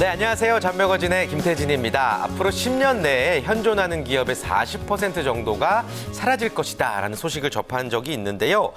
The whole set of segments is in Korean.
네, 안녕하세요. 잔매거진의 김태진입니다. 앞으로 10년 내에 현존하는 기업의 40% 정도가 사라질 것이다 라는 소식을 접한 적이 있는데요.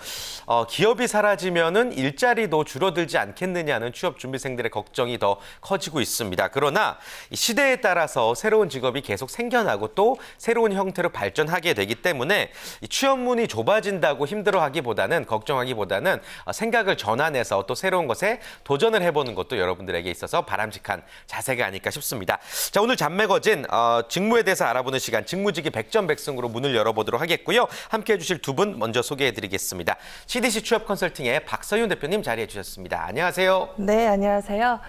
기업이 사라지면은 일자리도 줄어들지 않겠느냐는 취업 준비생들의 걱정이 더 커지고 있습니다. 그러나 시대에 따라서 새로운 직업이 계속 생겨나고 또 새로운 형태로 발전하게 되기 때문에 취업문이 좁아진다고 힘들어하기보다는 걱정하기보다는 생각을 전환해서 또 새로운 것에 도전을 해보는 것도 여러분들에게 있어서 바람직한 자세가 아닐까 싶습니다. 자, 오늘 잔매거진 직무에 대해서 알아보는 시간 직무직이 백전백승으로 문을 열어보도록 하겠고요. 함께해 주실 두 분 먼저 소개해드리겠습니다. CDC 취업 컨설팅의 박서윤 대표님 자리해 주셨습니다. 안녕하세요. 네, 안녕하세요.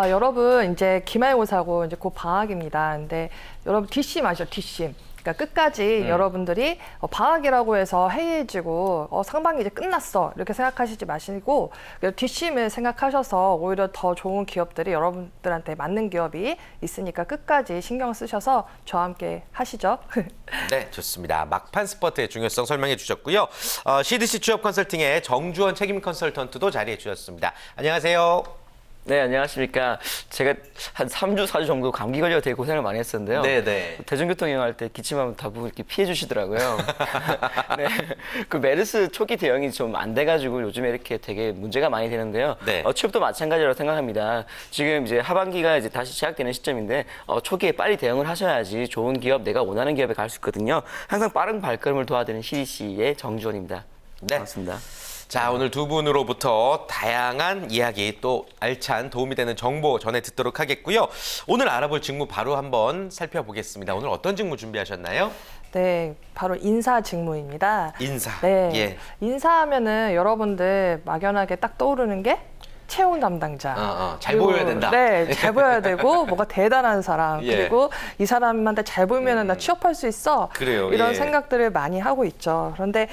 여러분 이제 기말고사고 이제 곧 방학입니다. 근데 여러분 뒷심 아시죠? 뒷심. 그러니까 끝까지 여러분들이 방학이라고 해서 해이해지고 상반기 이제 끝났어 이렇게 생각하시지 마시고 뒷심을 생각하셔서 오히려 더 좋은 기업들이 여러분들한테 맞는 기업이 있으니까 끝까지 신경 쓰셔서 저와 함께 하시죠. 네, 좋습니다. 막판 스퍼트의 중요성 설명해 주셨고요. CDC 취업 컨설팅의 정주원 책임 컨설턴트도 자리해 주셨습니다. 안녕하세요. 네, 안녕하십니까. 제가 한 3주, 4주 정도 감기 걸려 되게 고생을 많이 했었는데요. 네네. 대중교통 이용할 때 기침하면 다부 이렇게 피해 주시더라고요. 네. 그 메르스 초기 대응이 좀 안 돼가지고 요즘에 이렇게 되게 문제가 많이 되는데요. 네. 취업도 마찬가지라고 생각합니다. 지금 이제 하반기가 이제 다시 시작되는 시점인데 초기에 빨리 대응을 하셔야지 좋은 기업, 내가 원하는 기업에 갈 수 있거든요. 항상 빠른 발걸음을 도와드리는 CDC의 정주원입니다. 네. 반갑습니다. 자, 오늘 두 분으로부터 다양한 이야기 또 알찬 도움이 되는 정보 전해 듣도록 하겠고요. 오늘 알아볼 직무 바로 한번 살펴보겠습니다. 오늘 어떤 직무 준비하셨나요? 네, 바로 인사 직무입니다. 인사. 네, 예. 인사하면은 여러분들 막연하게 딱 떠오르는 게 채용 담당자. 잘 그리고, 보여야 된다. 네, 잘 보여야 되고 뭔가 대단한 사람. 예. 그리고 이 사람한테 잘 보이면은 나 취업할 수 있어. 그래요, 이런 예. 생각들을 많이 하고 있죠. 그런데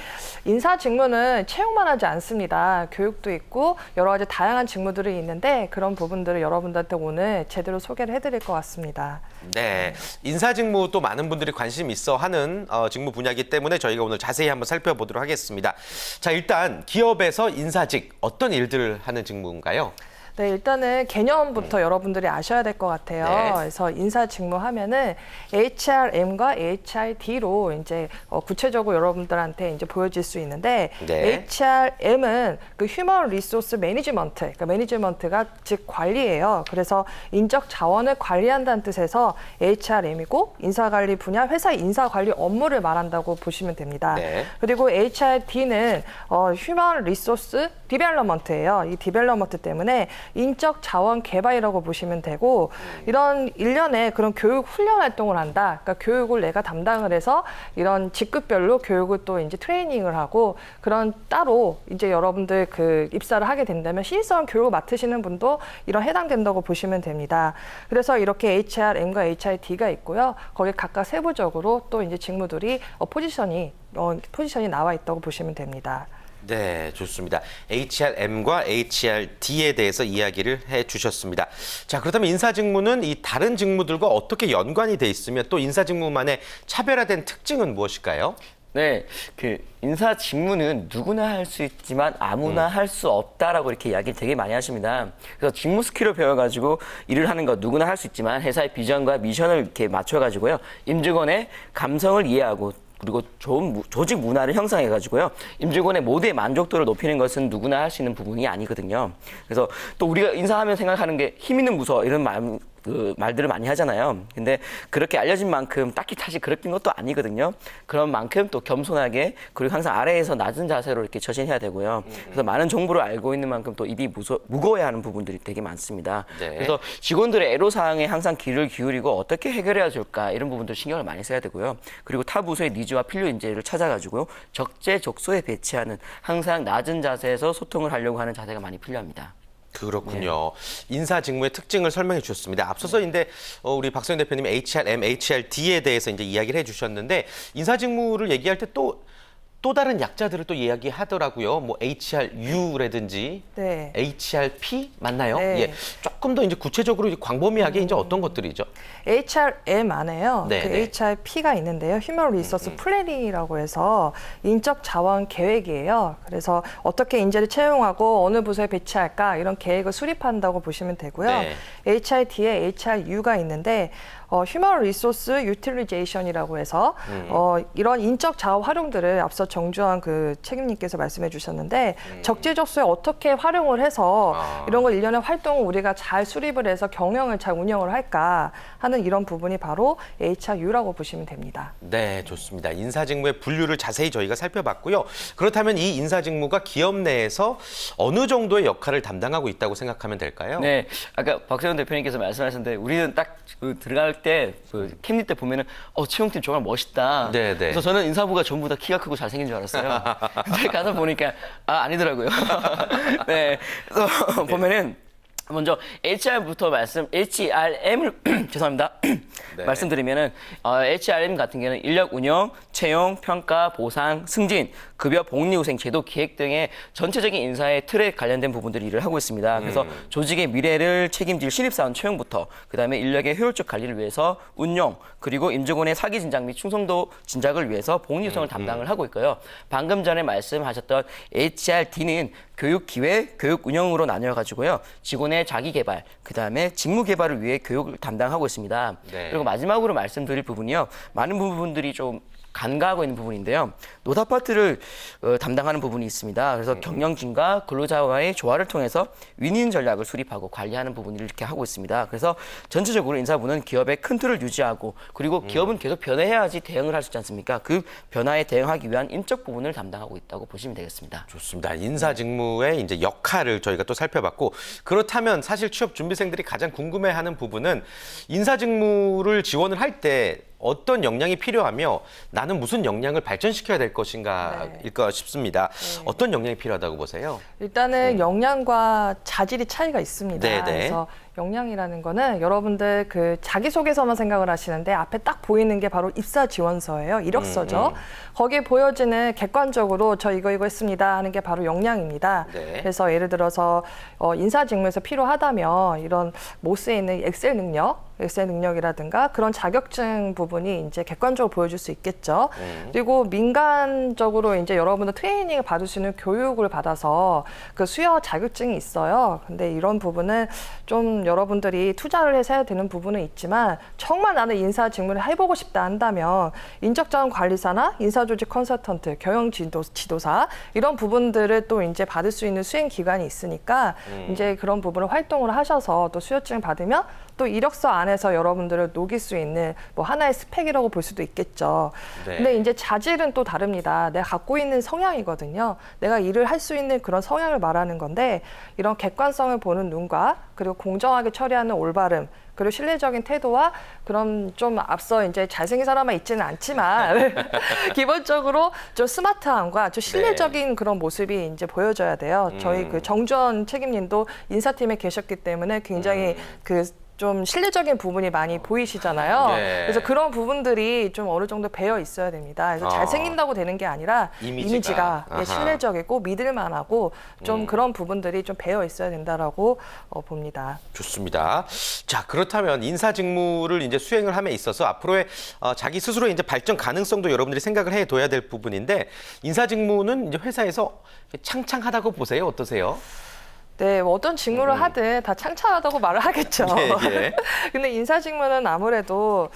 인사 직무는 채용만 하지 않습니다. 교육도 있고 여러 가지 다양한 직무들이 있는데 그런 부분들을 여러분들한테 오늘 제대로 소개를 해드릴 것 같습니다. 네, 인사 직무 또 많은 분들이 관심 있어 하는 직무 분야이기 때문에 저희가 오늘 자세히 한번 살펴보도록 하겠습니다. 자, 일단 기업에서 인사직 어떤 일들을 하는 직무인가요? 네, 일단은 개념부터 여러분들이 아셔야 될 것 같아요. 네. 그래서 인사 직무 하면은 HRM과 HRD로 이제 구체적으로 여러분들한테 이제 보여질 수 있는데 네. HRM은 그 휴먼 리소스 매니지먼트, 그러니까 매니지먼트가 즉 관리예요. 그래서 인적 자원을 관리한다는 뜻에서 HRM이고 인사관리 분야, 회사 인사관리 업무를 말한다고 보시면 됩니다. 네. 그리고 HRD는 휴먼 리소스 디벨롭먼트예요. 이 디벨롭먼트 때문에 인적 자원 개발이라고 보시면 되고 이런 일련의 그런 교육 훈련 활동을 한다. 그러니까 교육을 내가 담당을 해서 이런 직급별로 교육을 또 이제 트레이닝을 하고 그런 따로 이제 여러분들 그 입사를 하게 된다면 신입사원 교육을 맡으시는 분도 이런 해당된다고 보시면 됩니다. 그래서 이렇게 HRM과 HRD가 있고요. 거기 각각 세부적으로 또 이제 직무들이 포지션이 나와 있다고 보시면 됩니다. 네, 좋습니다. HRM과 HRD에 대해서 이야기를 해주셨습니다. 자, 그렇다면 인사 직무는 이 다른 직무들과 어떻게 연관이 돼 있으며 또 인사 직무만의 차별화된 특징은 무엇일까요? 네, 그 인사 직무는 누구나 할 수 있지만 아무나 할 수 없다라고 이렇게 이야기를 되게 많이 하십니다. 그래서 직무 스킬을 배워가지고 일을 하는 거 누구나 할 수 있지만 회사의 비전과 미션을 이렇게 맞춰가지고요 임직원의 감성을 이해하고 그리고 좋은 조직 문화를 형성해가지고요 임직원의 모두의 만족도를 높이는 것은 누구나 할 수 있는 부분이 아니거든요. 그래서 또 우리가 인사하면 생각하는 게 힘 있는 부서 이런 말들을 많이 하잖아요. 근데 그렇게 알려진 만큼 딱히 사실 그런 것도 아니거든요. 그런 만큼 또 겸손하게 그리고 항상 아래에서 낮은 자세로 이렇게 처신해야 되고요. 그래서 많은 정보를 알고 있는 만큼 또 입이 무거워야 하는 부분들이 되게 많습니다. 네. 그래서 직원들의 애로사항에 항상 귀를 기울이고 어떻게 해결해야 될까 이런 부분들 신경을 많이 써야 되고요. 그리고 타 부서의 니즈와 필요 인재를 찾아가지고 적재적소에 배치하는 항상 낮은 자세에서 소통을 하려고 하는 자세가 많이 필요합니다. 그렇군요. 인사 직무의 특징을 설명해 주셨습니다. 앞서서인데 우리 박서연 대표님이 HRM, HRD에 대해서 이제 이야기를 해주셨는데 인사 직무를 얘기할 때 또 다른 약자들을 또 이야기하더라고요. 뭐 HRU라든지 네. HRP 맞나요? 네. 예, 조금 조금 더 이제 구체적으로 이제 광범위하게 이제 어떤 것들이죠? HRM 안에요. 네, 그 네. HRP가 있는데요. 휴먼 리소스 플래닝이라고 해서 인적 자원 계획이에요. 그래서 어떻게 인재를 채용하고 어느 부서에 배치할까 이런 계획을 수립한다고 보시면 되고요. 네. HRD에 HRU가 있는데 휴먼 리소스 유틸리제이션이라고 해서 이런 인적 자원 활용들을 앞서 정주환 그 책임님께서 말씀해 주셨는데 적재적소에 어떻게 활용을 해서 이런 걸 일련의 활동을 우리가 잘 수립을 해서 경영을 잘 운영을 할까 하는 이런 부분이 바로 HRU라고 보시면 됩니다. 네, 좋습니다. 인사직무의 분류를 자세히 저희가 살펴봤고요. 그렇다면 이 인사직무가 기업 내에서 어느 정도의 역할을 담당하고 있다고 생각하면 될까요? 네, 아까 박세훈 대표님께서 말씀하셨는데 우리는 딱 들어갈 때 캠립 때 보면은 채용팀 정말 멋있다. 네, 네. 그래서 저는 인사부가 전부 다 키가 크고 잘생긴 줄 알았어요. 근데 가서 보니까 아니더라고요. 네, 그래서 보면은 먼저 HR부터 HRM을 죄송합니다. 네. 말씀드리면은 HRM 같은 경우는 인력 운영, 채용, 평가, 보상, 승진, 급여, 복리후생 제도 기획 등의 전체적인 인사의 틀에 관련된 부분들을 일을 하고 있습니다. 그래서 조직의 미래를 책임질 신입사원 채용부터 그다음에 인력의 효율적 관리를 위해서 운용, 그리고 임직원의 사기 진작 및 충성도 진작을 위해서 복리후생을 담당을 하고 있고요. 방금 전에 말씀하셨던 HRD는 교육 기획, 교육 운영으로 나뉘어 가지고요. 직원의 자기 개발, 그다음에 직무 개발을 위해 교육을 담당하고 있습니다. 네. 그리고 마지막으로 말씀드릴 부분이요. 많은 부분들이 좀 간과하고 있는 부분인데요. 노다 파트를 담당하는 부분이 있습니다. 그래서 경영진과 근로자와의 조화를 통해서 윈윈 전략을 수립하고 관리하는 부분을 이렇게 하고 있습니다. 그래서 전체적으로 인사부는 기업의 큰 틀을 유지하고 그리고 기업은 계속 변해야지 대응을 할 수 있지 않습니까? 그 변화에 대응하기 위한 인적 부분을 담당하고 있다고 보시면 되겠습니다. 좋습니다. 인사직무의 이제 역할을 저희가 또 살펴봤고 그렇다면 사실 취업 준비생들이 가장 궁금해하는 부분은 인사직무를 지원을 할 때 어떤 역량이 필요하며 나는 무슨 역량을 발전시켜야 될 것인가일까 싶습니다. 어떤 역량이 필요하다고 보세요? 일단은 역량과 자질이 차이가 있습니다. 네, 네. 그래서 역량이라는 거는 여러분들 그 자기소개서만 생각을 하시는데 앞에 딱 보이는 게 바로 입사 지원서예요. 이력서죠. 거기에 보여지는 객관적으로 저 이거 했습니다 하는 게 바로 역량입니다. 네. 그래서 예를 들어서 인사 직무에서 필요하다면 이런 모스에 있는 엑셀 능력이라든가 그런 자격증 부분이 이제 객관적으로 보여줄 수 있겠죠. 그리고 민간적으로 이제 여러분들 트레이닝을 받을 수 있는 교육을 받아서 그 수여 자격증이 있어요. 근데 이런 부분은 좀 여러분들이 투자를 해서 해야 되는 부분은 있지만 정말 나는 인사 직무를 해보고 싶다 한다면 인적자원 관리사나 인사조직 컨설턴트, 경영 지도사 이런 부분들을 또 이제 받을 수 있는 수행 기관이 있으니까 이제 그런 부분을 활동을 하셔서 또 수여증 받으면 또 이력서 안에서 여러분들을 녹일 수 있는 뭐 하나의 스펙이라고 볼 수도 있겠죠. 네. 근데 이제 자질은 또 다릅니다. 내가 갖고 있는 성향이거든요. 내가 일을 할 수 있는 그런 성향을 말하는 건데 이런 객관성을 보는 눈과 그리고 공정하게 처리하는 올바름 그리고 신뢰적인 태도와 그런 좀 앞서 이제 잘생긴 사람만 있지는 않지만 기본적으로 좀 스마트함과 좀 신뢰적인 그런 모습이 이제 보여져야 돼요. 저희 그 정주원 책임님도 인사팀에 계셨기 때문에 굉장히 그 좀 신뢰적인 부분이 많이 보이시잖아요. 네. 그래서 그런 부분들이 좀 어느 정도 배어 있어야 됩니다. 그래서 잘생긴다고 되는 게 아니라 이미지가 아하. 신뢰적이고 믿을만하고 좀 그런 부분들이 좀 배어 있어야 된다라고 봅니다. 좋습니다. 자, 그렇다면 인사 직무를 이제 수행을 함에 있어서 앞으로의 자기 스스로의 이제 발전 가능성도 여러분들이 생각을 해둬야 될 부분인데 인사 직무는 이제 회사에서 창창하다고 보세요. 어떠세요? 네, 뭐 어떤 직무를 하든 다 창창하다고 말을 하겠죠. 예. 근데 인사 직무는 아무래도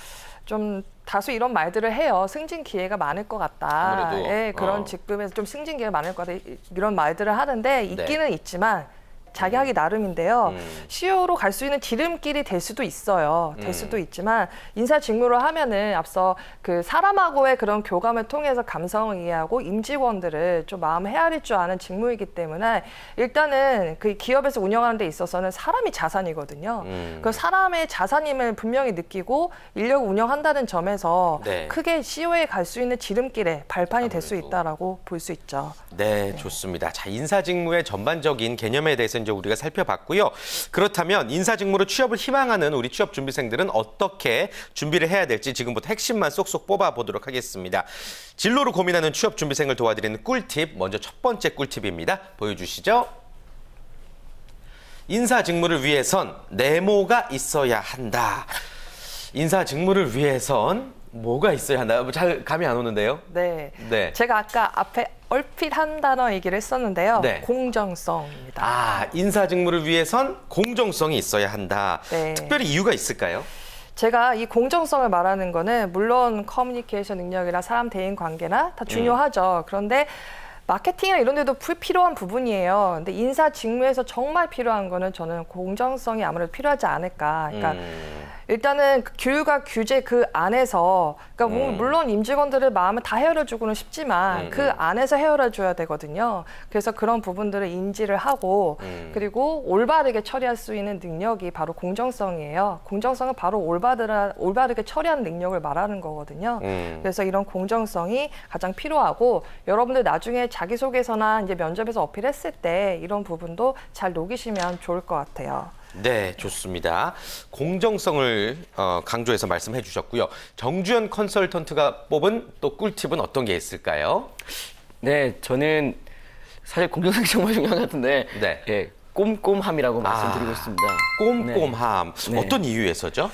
좀 다수 이런 말들을 해요. 승진 기회가 많을 것 같다. 아무래도, 예, 그런 직급에서 좀 승진 기회가 많을 것 같다. 이런 말들을 하는데 있기는 있지만 자기 하기 나름인데요. CEO로 갈 수 있는 지름길이 될 수도 있어요. 될 수도 있지만 인사 직무를 하면은 앞서 그 사람하고의 그런 교감을 통해서 감성을 이해하고 임직원들을 좀 마음 헤아릴 줄 아는 직무이기 때문에 일단은 그 기업에서 운영하는 데 있어서는 사람이 자산이거든요. 그 사람의 자산임을 분명히 느끼고 인력을 운영한다는 점에서 네. 크게 CEO에 갈 수 있는 지름길에 발판이 될 수 있다라고 볼 수 있죠. 네, 좋습니다. 자, 인사 직무의 전반적인 개념에 대해서 이제 우리가 살펴봤고요. 그렇다면 인사 직무로 취업을 희망하는 우리 취업 준비생들은 어떻게 준비를 해야 될지 지금부터 핵심만 쏙쏙 뽑아보도록 하겠습니다. 진로를 고민하는 취업 준비생을 도와드리는 꿀팁, 먼저 첫 번째 꿀팁입니다. 보여주시죠. 인사 직무를 위해선 네모가 있어야 한다. 인사 직무를 위해선 뭐가 있어야 한다. 잘 감이 안 오는데요. 네. 네. 제가 아까 앞에 얼핏 한 단어 얘기를 했었는데요. 네. 공정성입니다. 아, 인사 직무를 위해선 공정성이 있어야 한다. 네. 특별히 이유가 있을까요? 제가 이 공정성을 말하는 거는 물론 커뮤니케이션 능력이나 사람 대인 관계나 다 중요하죠. 그런데 마케팅이나 이런 데도 필요한 부분이에요. 근데 인사 직무에서 정말 필요한 거는 저는 공정성이 아무래도 필요하지 않을까. 그러니까 일단은 그 규율과 규제 그 안에서, 그러니까 물론 임직원들의 마음을 다 헤아려주고는 싶지만 그 안에서 헤아려줘야 되거든요. 그래서 그런 부분들을 인지를 하고 그리고 올바르게 처리할 수 있는 능력이 바로 공정성이에요. 공정성은 바로 올바르게 처리하는 능력을 말하는 거거든요. 그래서 이런 공정성이 가장 필요하고 여러분들 나중에 자기소개서나 이제 면접에서 어필했을 때 이런 부분도 잘 녹이시면 좋을 것 같아요. 네, 좋습니다. 공정성을 강조해서 말씀해 주셨고요. 정주현 컨설턴트가 뽑은 또 꿀팁은 어떤 게 있을까요? 네, 저는 사실 공정성이 정말 중요한 것 같은데 네. 예, 꼼꼼함이라고 말씀드리고 싶습니다. 꼼꼼함. 네. 어떤 이유에서죠?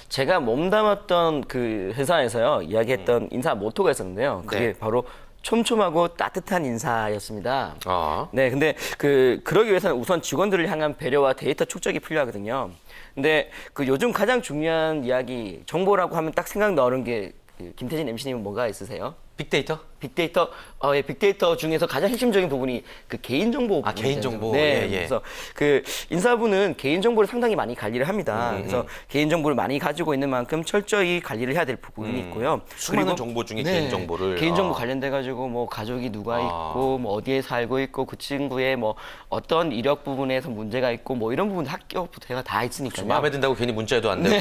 제가 몸담았던 그 회사에서요 이야기했던 인사 모토가 있었는데요. 그게 네. 바로 촘촘하고 따뜻한 인사였습니다. 아. 네, 근데 그러기 위해서는 우선 직원들을 향한 배려와 데이터 축적이 필요하거든요. 근데 그 요즘 가장 중요한 이야기 정보라고 하면 딱 생각 나오는 게 김태진 MC님은 뭐가 있으세요? 빅데이터? 빅데이터, 예, 빅데이터 중에서 가장 핵심적인 부분이 그 개인정보. 아, 개인정보. 네. 예, 예. 그래서 그 인사부는 개인정보를 상당히 많이 관리를 합니다. 그래서 개인정보를 많이 가지고 있는 만큼 철저히 관리를 해야 될 부분이 있고요. 수많은 그리고 정보 중에 개인정보를. 개인정보 관련돼가지고 뭐 가족이 누가 있고 뭐 어디에 살고 있고 그 친구의 뭐 어떤 이력 부분에서 문제가 있고 뭐 이런 부분 학교부터가 다 있으니까요. 마음에 든다고 괜히 문자도 안 되고.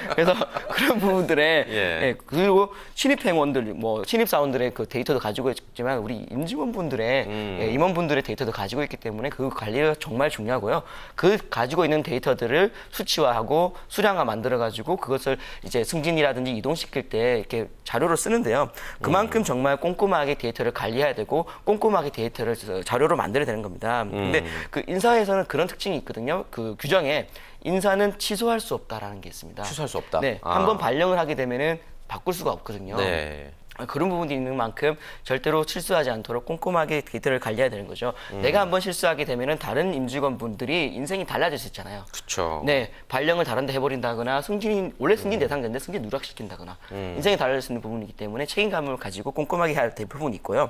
그래서 그런 부분들에 예. 예, 그리고 신입행원들 뭐 신입사원들의 그 데이터도 가지고 있지만 우리 임직원분들의 예, 임원분들의 데이터도 가지고 있기 때문에 그 관리가 정말 중요하고요. 그 가지고 있는 데이터들을 수치화하고 수량화 만들어 가지고 그것을 이제 승진이라든지 이동시킬 때 이렇게 자료로 쓰는데요. 그만큼 정말 꼼꼼하게 데이터를 관리해야 되고 꼼꼼하게 데이터를 자료로 만들어야 되는 겁니다. 근데 그 인사에서는 그런 특징이 있거든요. 그 규정에 인사는 취소할 수 없다라는 게 있습니다. 취소할 수 없다. 네, 아. 한번 발령을 하게 되면은 바꿀 수가 없거든요. 네. 그런 부분이 있는 만큼 절대로 실수하지 않도록 꼼꼼하게 데이터를 관리해야 되는 거죠. 내가 한번 실수하게 되면은 다른 임직원분들이 인생이 달라질 수 있잖아요. 그렇죠. 네, 발령을 다른 데 해버린다거나 원래 승진 대상자인데 승진 누락시킨다거나 인생이 달라질 수 있는 부분이기 때문에 책임감을 가지고 꼼꼼하게 해야 될 부분이 있고요.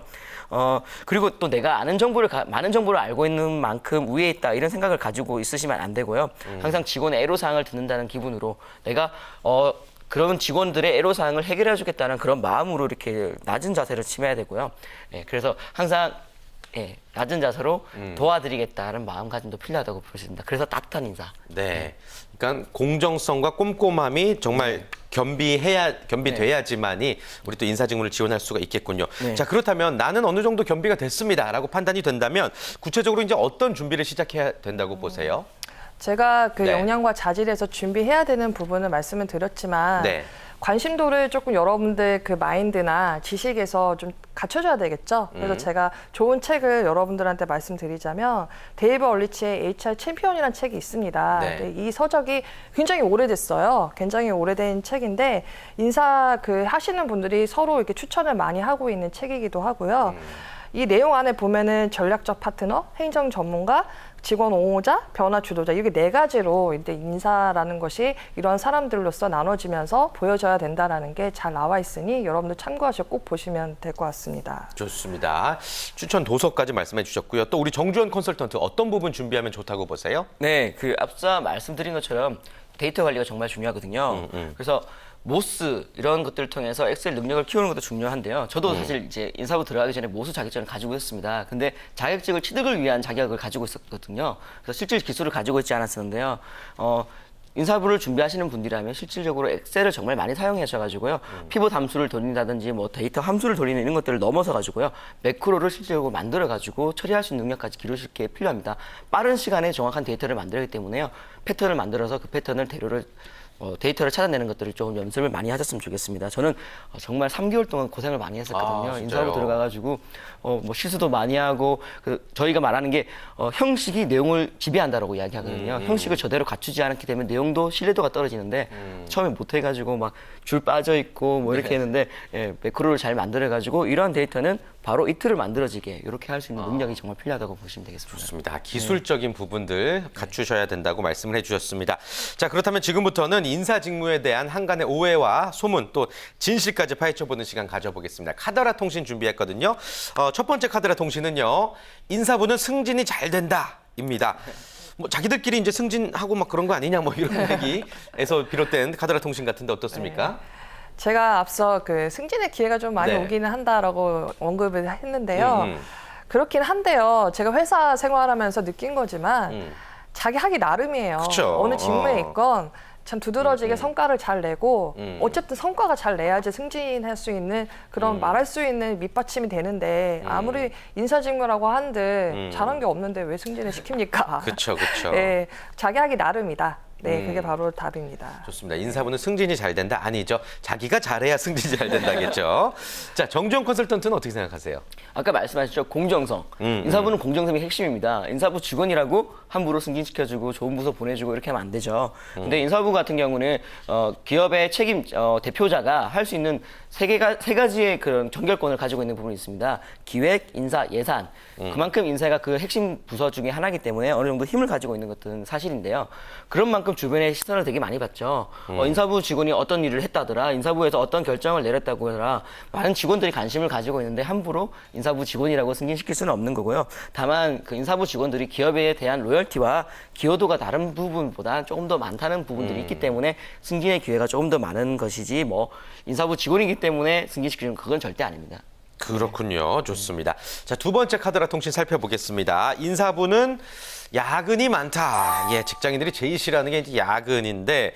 그리고 또 내가 아는 정보를 많은 정보를 알고 있는 만큼 위에 있다 이런 생각을 가지고 있으시면 안 되고요. 항상 직원의 애로사항을 듣는다는 기분으로 내가 그런 직원들의 애로사항을 해결해 주겠다는 그런 마음으로 이렇게 낮은 자세를 취해야 되고요. 예, 그래서 항상 예, 낮은 자세로 도와드리겠다는 마음가짐도 필요하다고 보십니다. 그래서 따뜻한 인사. 네. 그러니까 공정성과 꼼꼼함이 정말 겸비돼야지만이 우리 또 인사 직무를 지원할 수가 있겠군요. 네. 자, 그렇다면 나는 어느 정도 겸비가 됐습니다라고 판단이 된다면 구체적으로 이제 어떤 준비를 시작해야 된다고 보세요? 제가 그 네. 역량과 자질에서 준비해야 되는 부분을 말씀을 드렸지만 네. 관심도를 조금 여러분들 그 마인드나 지식에서 좀 갖춰줘야 되겠죠. 그래서 제가 좋은 책을 여러분들한테 말씀드리자면 데이브 얼리치의 HR 챔피언이라는 책이 있습니다. 네. 근데 이 서적이 굉장히 오래됐어요. 굉장히 오래된 책인데 인사 그 하시는 분들이 서로 이렇게 추천을 많이 하고 있는 책이기도 하고요. 이 내용 안에 보면은 전략적 파트너, 행정 전문가, 직원 옹호자, 변화 주도자 이렇게 네 가지로 이제 인사라는 것이 이런 사람들로서 나눠지면서 보여져야 된다라는 게 잘 나와 있으니 여러분들 참고하셔서 꼭 보시면 될 것 같습니다. 좋습니다. 추천 도서까지 말씀해 주셨고요. 또 우리 정주현 컨설턴트 어떤 부분 준비하면 좋다고 보세요? 네, 그 앞서 말씀드린 것처럼 데이터 관리가 정말 중요하거든요. 그래서 모스 이런 것들을 통해서 엑셀 능력을 키우는 것도 중요한데요. 저도 사실 이제 인사부 들어가기 전에 모스 자격증을 가지고 있었습니다. 근데 자격증을 취득을 위한 자격을 가지고 있었거든요. 그래서 실질 기술을 가지고 있지 않았었는데요. 인사부를 준비하시는 분들이라면 실질적으로 엑셀을 정말 많이 사용하셔가지고요. 피벗 함수를 돌린다든지 뭐 데이터 함수를 돌리는 이런 것들을 넘어서가지고요. 매크로를 실질적으로 만들어가지고 처리할 수 있는 능력까지 기르실 게 필요합니다. 빠른 시간에 정확한 데이터를 만들기 때문에요. 패턴을 만들어서 그 패턴을 데이터를 찾아내는 것들을 좀 연습을 많이 하셨으면 좋겠습니다. 저는 정말 3개월 동안 고생을 많이 했었거든요. 진짜요? 인사부 들어가가지고 뭐 실수도 많이 하고 저희가 말하는 게 형식이 내용을 지배한다라고 이야기하거든요. 형식을 저대로 갖추지 않기 때문에 내용도 신뢰도가 떨어지는데 처음에 못해가지고 막 줄 빠져 있고 뭐 이렇게 했는데 매크로를 잘 만들어가지고 이러한 데이터는 바로 이틀을 만들어지게 이렇게 할 수 있는 능력이 정말 필요하다고 보시면 되겠습니다. 좋습니다. 기술적인 부분들 갖추셔야 된다고 말씀을 해주셨습니다. 자, 그렇다면 지금부터는 인사 직무에 대한 한간의 오해와 소문 또 진실까지 파헤쳐보는 시간 가져보겠습니다. 카더라 통신 준비했거든요. 첫 번째 카더라 통신은요. 인사부는 승진이 잘 된다입니다. 뭐 자기들끼리 이제 승진하고 막 그런 거 아니냐 뭐 이런 얘기에서 비롯된 카더라 통신 같은데 어떻습니까? 제가 앞서 그 승진의 기회가 좀 많이 네. 오기는 한다라고 언급을 했는데요. 그렇긴 한데요. 제가 회사 생활하면서 느낀 거지만 자기 하기 나름이에요. 그쵸. 어느 직무에 있건 참 두드러지게 성과를 잘 내고 어쨌든 성과가 잘 내야지 승진할 수 있는 그런 말할 수 있는 밑받침이 되는데 아무리 인사 직무라고 한들 잘한 게 없는데 왜 승진을 시킵니까? 그렇죠, 그렇죠. 네, 자기 하기 나름이다. 네, 그게 바로 답입니다. 좋습니다. 인사부는 승진이 잘 된다? 아니죠. 자기가 잘해야 승진이 잘 된다겠죠. 자, 정주영 컨설턴트는 어떻게 생각하세요? 아까 말씀하셨죠. 공정성. 인사부는 공정성이 핵심입니다. 인사부 직원이라고 함부로 승진시켜주고 좋은 부서 보내주고 이렇게 하면 안 되죠. 근데 인사부 같은 경우는 기업의 책임 대표자가 할 수 있는 세 가지의 그런 전결권을 가지고 있는 부분이 있습니다. 기획, 인사, 예산. 그만큼 인사가 그 핵심 부서 중에 하나이기 때문에 어느 정도 힘을 가지고 있는 것은 사실인데요. 그런 만큼 주변의 시선을 되게 많이 받죠. 인사부 직원이 어떤 일을 했다더라. 인사부에서 어떤 결정을 내렸다고 하더라. 많은 직원들이 관심을 가지고 있는데 함부로 인사부 직원이라고 승진시킬 수는 없는 거고요. 다만 그 인사부 직원들이 기업에 대한 로열티와 기여도가 다른 부분보다 조금 더 많다는 부분들이 있기 때문에 승진의 기회가 조금 더 많은 것이지 뭐 인사부 직원이기 때문에 승진시키는 그건 절대 아닙니다. 그렇군요. 좋습니다. 자, 두 번째 카더라 통신 살펴보겠습니다. 인사부는 야근이 많다. 예, 직장인들이 제일 싫어하는 게 이제 야근인데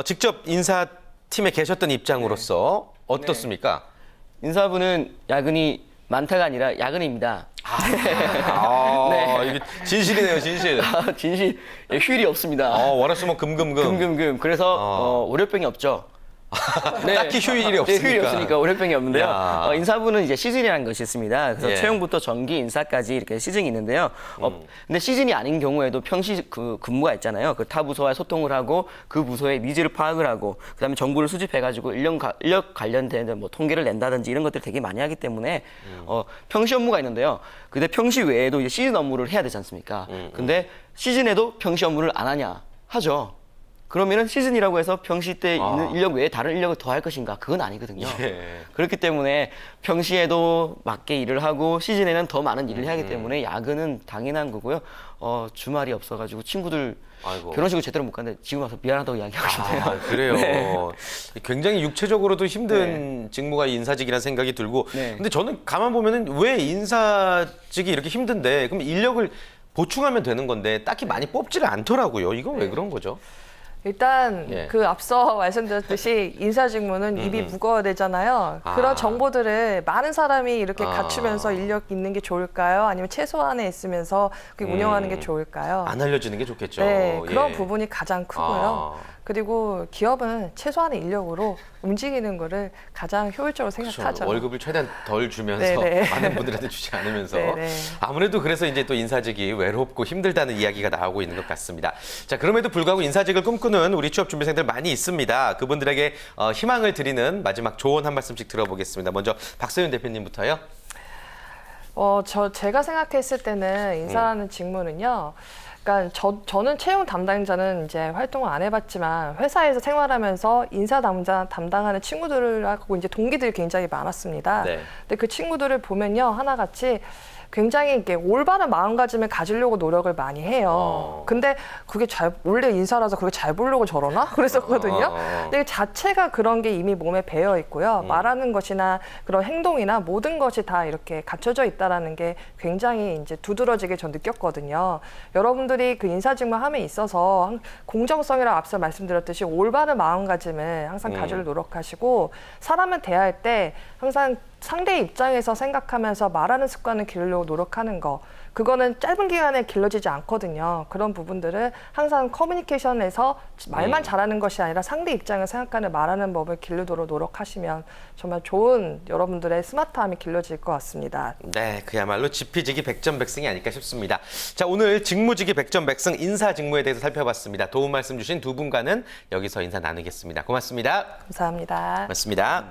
직접 인사팀에 계셨던 입장으로서 어떻습니까? 인사부는 야근이 많다가 아니라 야근입니다. 이게 진실이네요, 진실. 진실 휴일이 없습니다. 월화수목 금금금. 금금금. 그래서 월요병이 없죠. 딱히 휴일이 없으니까. 휴일이 없으니까 월요병이 없는데요. 야. 인사부는 이제 시즌이라는 것이 있습니다. 그래서 예. 채용부터 정기 인사까지 이렇게 시즌이 있는데요. 근데 시즌이 아닌 경우에도 평시 그 근무가 있잖아요. 그 타 부서와 소통을 하고 그 부서의 니즈를 파악을 하고 그다음에 정보를 수집해가지고 인력 관련된 뭐 통계를 낸다든지 이런 것들 되게 많이 하기 때문에 평시 업무가 있는데요. 근데 평시 외에도 이제 시즌 업무를 해야 되지 않습니까? 근데 시즌에도 평시 업무를 안 하냐? 하죠. 그러면은 시즌이라고 해서 평시 때 있는 인력 외에 다른 인력을 더 할 것인가? 그건 아니거든요. 예. 그렇기 때문에 평시에도 맞게 일을 하고 시즌에는 더 많은 일을 해야 하기 때문에 야근은 당연한 거고요. 주말이 없어가지고 친구들 아이고. 결혼식을 제대로 못 갔는데 지금 와서 미안하다고 이야기하고 싶네요. 그래요. 네. 굉장히 육체적으로도 힘든 직무가 인사직이라는 생각이 들고. 네. 근데 저는 가만 보면은 왜 인사직이 이렇게 힘든데 그럼 인력을 보충하면 되는 건데 딱히 많이 뽑지를 않더라고요. 이건 왜 그런 거죠? 일단 예. 그 앞서 말씀드렸듯이 인사 직무는 입이 무거워야 되잖아요. 그런 정보들을 많은 사람이 이렇게 갖추면서 인력 있는 게 좋을까요? 아니면 최소한에 있으면서 그게 운영하는 게 좋을까요? 안 알려주는 게 좋겠죠. 네, 그런 예. 부분이 가장 크고요. 그리고 기업은 최소한의 인력으로 움직이는 거를 가장 효율적으로 생각하죠. 그렇죠. 월급을 최대한 덜 주면서 네네. 많은 분들한테 주지 않으면서 네네. 아무래도 그래서 이제 또 인사직이 외롭고 힘들다는 이야기가 나오고 있는 것 같습니다. 자, 그럼에도 불구하고 인사직을 꿈꾸는 우리 취업 준비생들 많이 있습니다. 그분들에게 희망을 드리는 마지막 조언 한 말씀씩 들어보겠습니다. 먼저 박서윤 대표님부터요. 제가 생각했을 때는 인사라는 직무는요. 그러니까 저는 채용 담당자는 이제 활동을 안 해봤지만 회사에서 생활하면서 인사 담당하는 친구들하고 이제 동기들이 굉장히 많았습니다. 네. 근데 그 친구들을 보면요 하나같이 굉장히 이렇게 올바른 마음가짐을 가지려고 노력을 많이 해요. 근데 그게 원래 인사라서 그게 잘 보려고 저러나? 그랬었거든요. 근데 그 자체가 그런 게 이미 몸에 배어 있고요. 말하는 것이나 그런 행동이나 모든 것이 다 이렇게 갖춰져 있다라는 게 굉장히 이제 두드러지게 전 느꼈거든요. 여러분들이 그 인사 직무함에 있어서 공정성이라 앞서 말씀드렸듯이 올바른 마음가짐을 항상 가지려 노력하시고 사람을 대할 때 항상 상대 입장에서 생각하면서 말하는 습관을 기르려고 노력하는 거. 그거는 짧은 기간에 길러지지 않거든요. 그런 부분들을 항상 커뮤니케이션에서 말만 잘하는 것이 아니라 상대 입장을 생각하는 말하는 법을 기르도록 노력하시면 정말 좋은 여러분들의 스마트함이 길러질 것 같습니다. 네, 그야말로 지피지기 백전백승이 아닐까 싶습니다. 자, 오늘 직무지기 백전백승 인사직무에 대해서 살펴봤습니다. 도움 말씀 주신 두 분과는 여기서 인사 나누겠습니다. 고맙습니다. 감사합니다. 고맙습니다.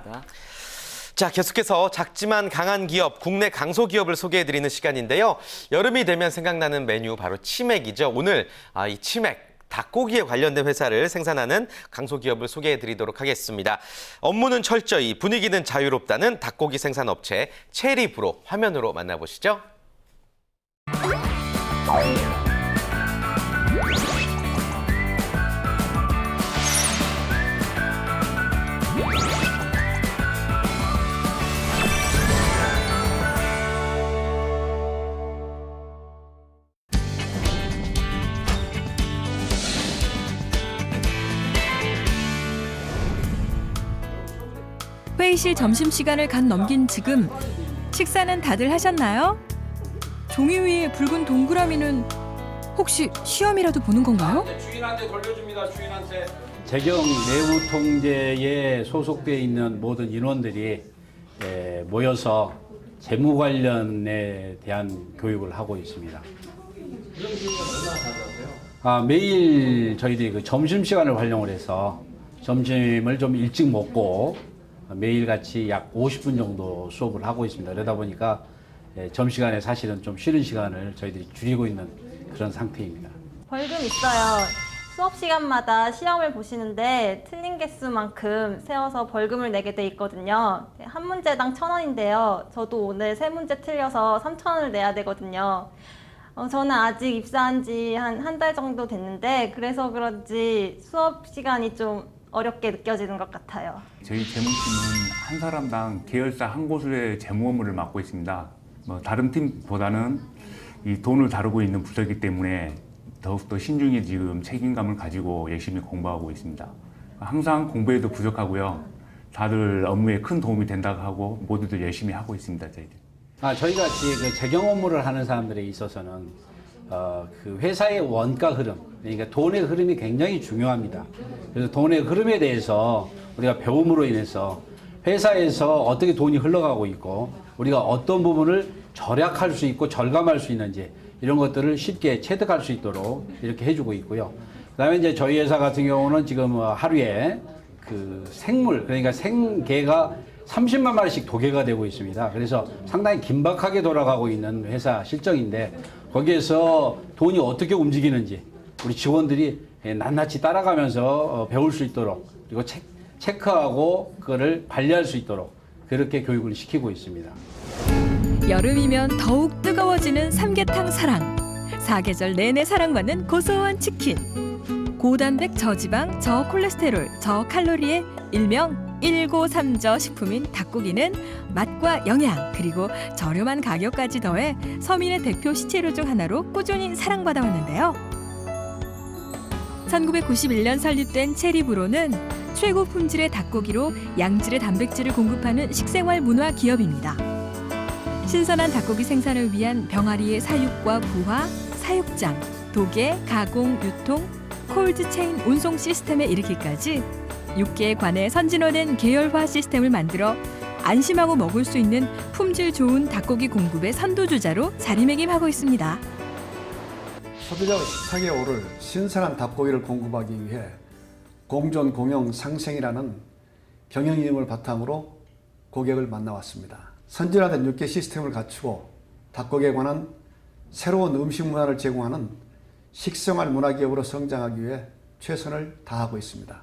자, 계속해서 작지만 강한 기업, 국내 강소기업을 소개해드리는 시간인데요. 여름이 되면 생각나는 메뉴 바로 치맥이죠. 오늘 이 치맥, 닭고기에 관련된 회사를 생산하는 강소기업을 소개해드리도록 하겠습니다. 업무는 철저히, 분위기는 자유롭다는 닭고기 생산업체 체리브로 화면으로 만나보시죠. 회의실 점심시간을 간 넘긴 지금 식사는 다들 하셨나요? 종이 위에 붉은 동그라미는 혹시 시험이라도 보는 건가요? 주인한테 돌려줍니다. 주인한테. 재경 내부 통제에 소속되어 있는 모든 인원들이 모여서 재무 관련에 대한 교육을 하고 있습니다. 매일 저희들이 그 점심시간을 활용을 해서 점심을 좀 일찍 먹고 매일같이 약 50분 정도 수업을 하고 있습니다. 그러다 보니까 점심시간에 사실은 좀 쉬는 시간을 저희들이 줄이고 있는 그런 상태입니다. 벌금 있어요. 수업 시간마다 시험을 보시는데 틀린 개수만큼 세워서 벌금을 내게 돼 있거든요. 한 문제당 1,000원인데요. 저도 오늘 3문제 틀려서 3,000원을 내야 되거든요. 저는 아직 입사한 지 한 달 정도 됐는데 그래서 그런지 수업 시간이 좀 어렵게 느껴지는 것 같아요. 저희 재무팀은 한 사람당 계열사 한 곳의 재무 업무를 맡고 있습니다. 다른 팀보다는 이 돈을 다루고 있는 부서이기 때문에 더욱더 신중히 지금 책임감을 가지고 열심히 공부하고 있습니다. 항상 공부에도 부족하고요. 다들 업무에 큰 도움이 된다고 하고 모두들 열심히 하고 있습니다. 저희들. 저희 같이 그 재경 업무를 하는 사람들에 있어서는 그 회사의 원가 흐름, 그러니까 돈의 흐름이 굉장히 중요합니다. 그래서 돈의 흐름에 대해서 우리가 배움으로 인해서 회사에서 어떻게 돈이 흘러가고 있고 우리가 어떤 부분을 절약할 수 있고 절감할 수 있는지 이런 것들을 쉽게 체득할 수 있도록 이렇게 해주고 있고요. 그다음에 이제 저희 회사 같은 경우는 지금 하루에 그 생물, 그러니까 생개가 30만 마리씩 도개가 되고 있습니다. 그래서 상당히 긴박하게 돌아가고 있는 회사 실정인데 거기에서 돈이 어떻게 움직이는지 우리 직원들이 낱낱이 따라가면서 배울 수 있도록 그리고 체크하고 그거를 관리할 수 있도록 그렇게 교육을 시키고 있습니다. 여름이면 더욱 뜨거워지는 삼계탕 사랑. 사계절 내내 사랑받는 고소한 치킨. 고단백 저지방 저콜레스테롤 저칼로리의 일명 1고3저 식품인 닭고기는 맛과 영양 그리고 저렴한 가격까지 더해 서민의 대표 시체류 중 하나로 꾸준히 사랑받아 왔는데요. 1991년 설립된 체리브로는 최고 품질의 닭고기로 양질의 단백질을 공급하는 식생활 문화 기업입니다. 신선한 닭고기 생산을 위한 병아리의 사육과 부화, 사육장, 도계, 가공, 유통, 콜드체인 운송 시스템에 이르기까지 6개에 관해 선진화된 계열화 시스템을 만들어 안심하고 먹을 수 있는 품질 좋은 닭고기 공급의 선두주자로 자리매김하고 있습니다. 소비자 식탁에 오를 신선한 닭고기를 공급하기 위해 공존, 공영, 상생이라는 경영이념을 바탕으로 고객을 만나왔습니다. 선진화된 6개 시스템을 갖추고 닭고기에 관한 새로운 음식 문화를 제공하는 식생활 문화기업으로 성장하기 위해 최선을 다하고 있습니다.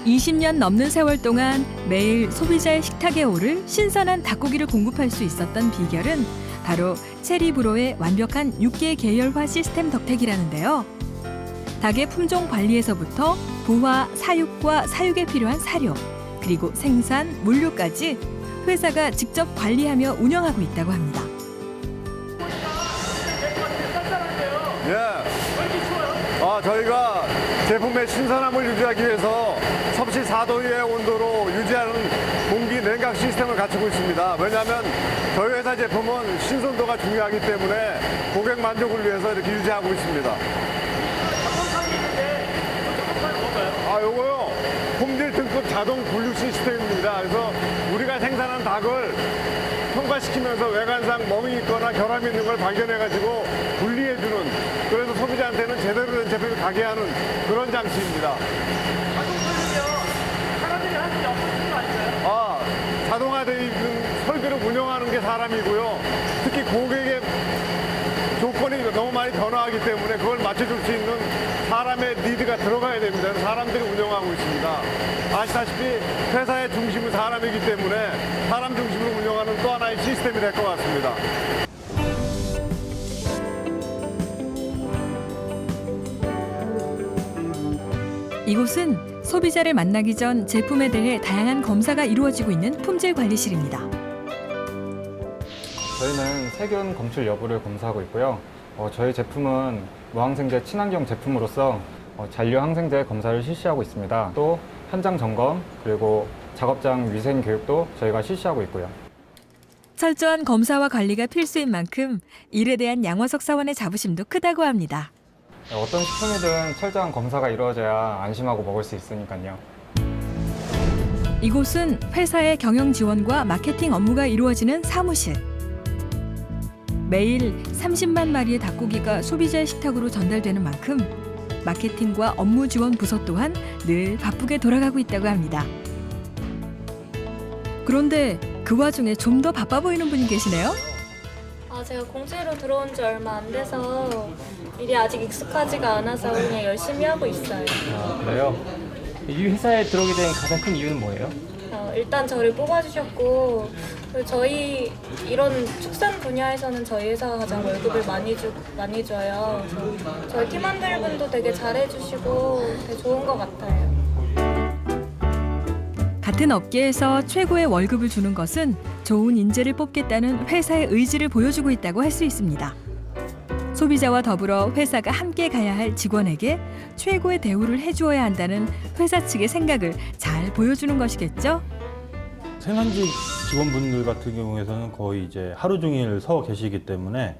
20년 넘는 세월 동안 매일 소비자의 식탁에 오를 신선한 닭고기를 공급할 수 있었던 비결은 바로 체리브로의 완벽한 6개 계열화 시스템 덕택이라는데요. 닭의 품종 관리에서부터 부화, 사육과 사육에 필요한 사료, 그리고 생산, 물류까지 회사가 직접 관리하며 운영하고 있다고 합니다. 저희가 제품의 신선함을 유지하기 위해서 섭씨 4도 이하의 온도로 유지하는 공기 냉각 시스템을 갖추고 있습니다. 왜냐하면 저희 회사 제품은 신선도가 중요하기 때문에 고객 만족을 위해서 이렇게 유지하고 있습니다. 요거요. 품질 등급 자동 분류 시스템입니다. 그래서 우리가 생산한 닭을 평가시키면서 외관상 멍이 있거나 결함이 있는 걸 발견해가지고 분리해주는, 그래서 소비자한테는 제대로 된 제품을 가게 하는 그런 장치입니다. 사람들이 하는 게 없는 거 아닌가요? 자동화되어 있는 설비를 운영하는 게 사람이고요. 특히 고객의 조건이 너무 많이 변화하기 때문에 그걸 맞춰줄 수 있는 사람의 니드가 들어가야 됩니다. 사람들이 운영하고 있습니다. 아시다시피 회사의 중심은 사람이기 때문에 사람 중심으로 운영하는 또 하나의 시스템이 될 것 같습니다. 이곳은 소비자를 만나기 전 제품에 대해 다양한 검사가 이루어지고 있는 품질관리실입니다. 저희는 세균 검출 여부를 검사하고 있고요. 저희 제품은 무항생제 친환경 제품으로서 잔류 항생제 검사를 실시하고 있습니다. 또 현장 점검 그리고 작업장 위생 교육도 저희가 실시하고 있고요. 철저한 검사와 관리가 필수인 만큼 일에 대한 양화석 사원의 자부심도 크다고 합니다. 어떤 식품이든 철저한 검사가 이루어져야 안심하고 먹을 수 있으니까요. 이곳은 회사의 경영 지원과 마케팅 업무가 이루어지는 사무실. 매일 30만 마리의 닭고기가 소비자의 식탁으로 전달되는 만큼 마케팅과 업무 지원 부서 또한 늘 바쁘게 돌아가고 있다고 합니다. 그런데 그 와중에 좀 더 바빠 보이는 분이 계시네요. 제가 공채로 들어온 지 얼마 안 돼서 일이 아직 익숙하지가 않아서 그냥 열심히 하고 있어요. 그래요? 이 회사에 들어오게 된 가장 큰 이유는 뭐예요? 일단 저를 뽑아주셨고 저희 이런 축산 분야에서는 저희 회사가 가장 월급을 많이 줘요. 저희 팀원들분도 되게 잘해주시고 되게 좋은 것 같아요. 같은 업계에서 최고의 월급을 주는 것은 좋은 인재를 뽑겠다는 회사의 의지를 보여주고 있다고 할 수 있습니다. 소비자와 더불어 회사가 함께 가야 할 직원에게 최고의 대우를 해주어야 한다는 회사 측의 생각을 잘 보여주는 것이겠죠? 생산직 직원분들 같은 경우에는 거의 이제 하루 종일 서 계시기 때문에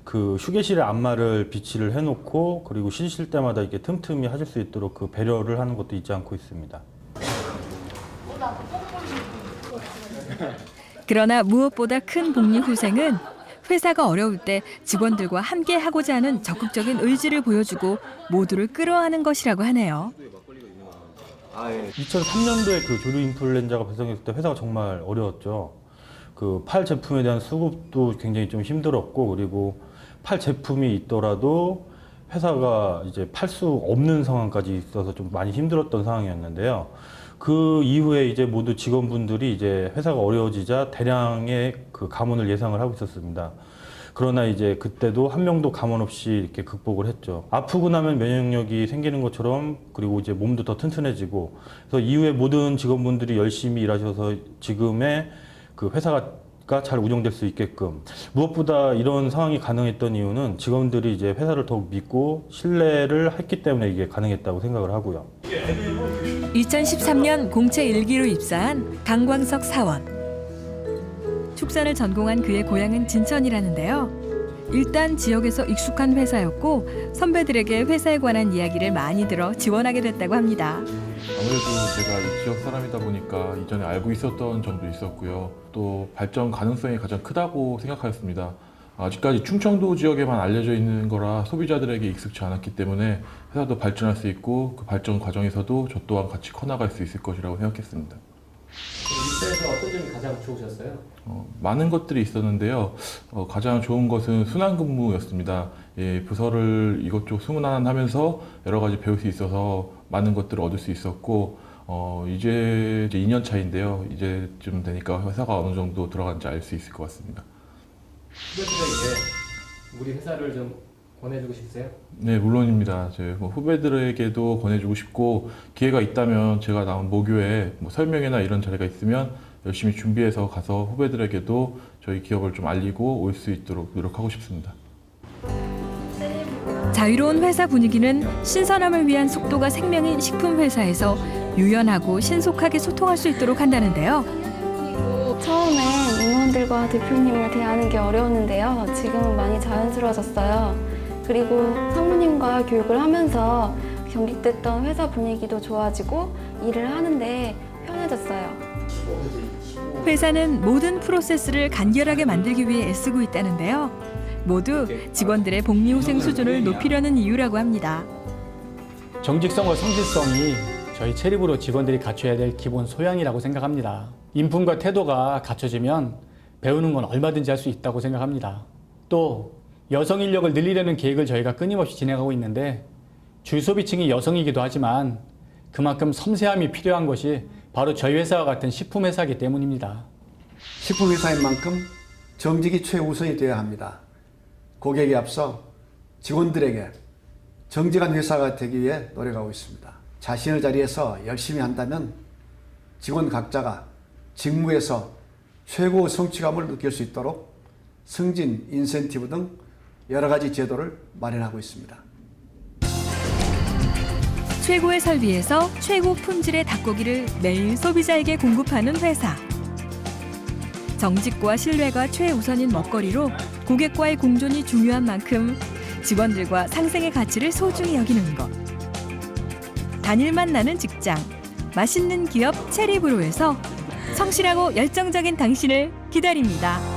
그 휴게실에 안마를 비치를 해놓고 그리고 쉬실 때마다 이렇게 틈틈이 하실 수 있도록 그 배려를 하는 것도 잊지 않고 있습니다. 그러나 무엇보다 큰 복리 후생은 회사가 어려울 때 직원들과 함께 하고자 하는 적극적인 의지를 보여주고 모두를 끌어안는 것이라고 하네요. 2003년도에 그 조류 인플루엔자가 발생했을 때 회사가 정말 어려웠죠. 그 팔 제품에 대한 수급도 굉장히 좀 힘들었고, 그리고 팔 제품이 있더라도 회사가 이제 팔 수 없는 상황까지 있어서 좀 많이 힘들었던 상황이었는데요. 그 이후에 이제 모두 직원분들이 이제 회사가 어려워지자 대량의 그 감원을 예상을 하고 있었습니다. 그러나 이제 그때도 한 명도 감원 없이 이렇게 극복을 했죠. 아프고 나면 면역력이 생기는 것처럼, 그리고 이제 몸도 더 튼튼해지고, 그래서 이후에 모든 직원분들이 열심히 일하셔서 지금의 그 회사가 잘 운영될 수 있게끔, 무엇보다 이런 상황이 가능했던 이유는 직원들이 이제 회사를 더욱 믿고 신뢰를 했기 때문에 이게 가능했다고 생각을 하고요. 2013년 공채 1기로 입사한 강광석 사원. 축산을 전공한 그의 고향은 진천이라는데요. 일단 지역에서 익숙한 회사였고 선배들에게 회사에 관한 이야기를 많이 들어 지원하게 됐다고 합니다. 아무래도 제가 이 지역 사람이다 보니까 이전에 알고 있었던 점도 있었고요. 또 발전 가능성이 가장 크다고 생각하였습니다. 아직까지 충청도 지역에만 알려져 있는 거라 소비자들에게 익숙치 않았기 때문에 회사도 발전할 수 있고 그 발전 과정에서도 저 또한 같이 커나갈 수 있을 것이라고 생각했습니다. 입사에서 어떤 점이 가장 좋으셨어요? 많은 것들이 있었는데요. 가장 좋은 것은 순환근무였습니다. 부서를 이것저것 승문안하면서 여러 가지 배울 수 있어서 많은 것들을 얻을 수 있었고, 이제 2년 차인데요. 이제쯤 되니까 회사가 어느 정도 들어간지 알 수 있을 것 같습니다. 후배들에게 우리 회사를 좀 권해주고 싶으세요? 네, 물론입니다. 제 후배들에게도 권해주고 싶고, 기회가 있다면 제가 나온 모교에 설명회나 이런 자리가 있으면 열심히 준비해서 가서 후배들에게도 저희 기업을 좀 알리고 올 수 있도록 노력하고 싶습니다. 자유로운 회사 분위기는 신선함을 위한 속도가 생명인 식품 회사에서 유연하고 신속하게 소통할 수 있도록 한다는데요. 처음엔 임원들과 대표님을 대하는 게 어려웠는데요. 지금은 많이 자연스러워졌어요. 그리고 상무님과 교육을 하면서 경직됐던 회사 분위기도 좋아지고 일을 하는데 편해졌어요. 회사는 모든 프로세스를 간결하게 만들기 위해 애쓰고 있다는데요. 모두 직원들의 복리후생 수준을 높이려는 이유라고 합니다. 정직성과 성실성이 저희 체리브로 직원들이 갖춰야 될 기본 소양이라고 생각합니다. 인품과 태도가 갖춰지면 배우는 건 얼마든지 할 수 있다고 생각합니다. 또 여성 인력을 늘리려는 계획을 저희가 끊임없이 진행하고 있는데 주소비층이 여성이기도 하지만 그만큼 섬세함이 필요한 것이 바로 저희 회사와 같은 식품회사이기 때문입니다. 식품회사인 만큼 정직이 최우선이 되어야 합니다. 고객에 앞서 직원들에게 정직한 회사가 되기 위해 노력하고 있습니다. 자신의 자리에서 열심히 한다면 직원 각자가 직무에서 최고 성취감을 느낄 수 있도록 승진, 인센티브 등 여러 가지 제도를 마련하고 있습니다. 최고의 설비에서 최고 품질의 닭고기를 매일 소비자에게 공급하는 회사. 정직과 신뢰가 최우선인 먹거리로 고객과의 공존이 중요한 만큼 직원들과 상생의 가치를 소중히 여기는 것. 단일만 나는 직장, 맛있는 기업 체리브로에서 성실하고 열정적인 당신을 기다립니다.